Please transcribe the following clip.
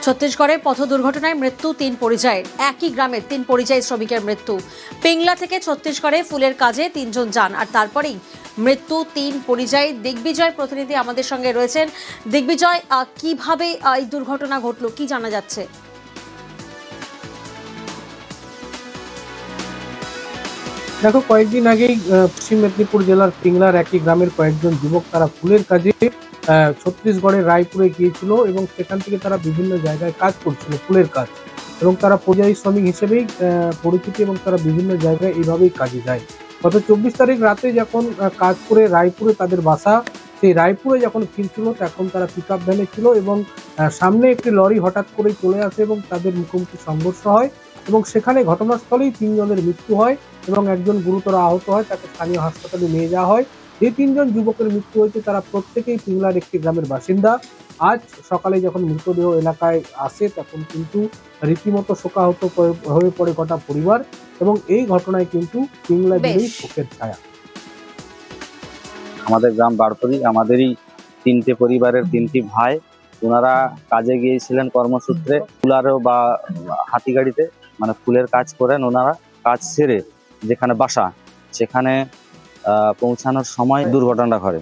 ছত্তিশগড়ে পথ দুর্ঘটনায় মৃত্যু ৩ পরিযায়ীর। একই গ্রামের ৩ পরিযায়ী শ্রমিকের মৃত্যু। পিংলা থেকে ছত্তিশগড়ে ফুলের কাজে ৩ জন যান, আর তারপরেই মৃত্যু ৩ পরিযায়ী। দিগ্বিজয় প্রতিনিধি আমাদের সঙ্গে রয়েছেন। দিগ্বিজয়, কিভাবে এই দুর্ঘটনা ঘটলো, কি জানা যাচ্ছে? দেখো, কয়েকদিন আগেই পশ্চিম মেদিনীপুর জেলার পিংলার একই গ্রামের কয়েকজন যুবক তারা ফুলের কাজে ছত্তিশগড়ের রায়পুরে গিয়েছিল এবং সেখান থেকে তারা বিভিন্ন জায়গায় কাজ করছিল, ফুলের কাজ। এবং তারা পরিযায়ী শ্রমিক হিসেবেই পরিচিতি এবং তারা বিভিন্ন জায়গায় এইভাবেই কাজে যায়। গত ২৪ তারিখ রাতে যখন কাজ করে রায়পুরে তাদের বাসা, সেই রায়পুরে যখন ফিরছিল তখন তারা পিক আপ ভ্যানে ছিল এবং সামনে একটি লরি হঠাৎ করেই চলে আসে এবং তাদের মুখোমুখি সংঘর্ষ হয় এবং সেখানে ঘটনাস্থলেই ৩ জনের মৃত্যু হয় এবং একজন গুরুতর আহত হয়, তাকে স্থানীয় হাসপাতালে নিয়ে যাওয়া হয়। যে ৩ জন যুবকের মৃত্যু হয়েছে তারা প্রত্যেকেই পিংলার একটি গ্রামের বাসিন্দা। আজ সকালে যখন মৃতদেহ এলাকায় আসে তখন কিন্তু রীতিমতো শোকাহত হয়ে পড়ে গোটা পরিবার এবং এই ঘটনায় কিন্তু পিংলা জুড়েই শোকের ছায়া। আমাদের গ্রাম বারপুরি, আমাদেরই ৩টে পরিবারের ৩টি ভাই। ওনারা কাজে গিয়েছিলেন কর্মসূত্রে, কুলারও বা হাতি গাড়িতে, মানে ফুলের কাজ করেন। ওনারা কাজ সেরে যেখানে বাসা সেখানে পৌঁছানোর সময় দুর্ঘটনা ঘটে।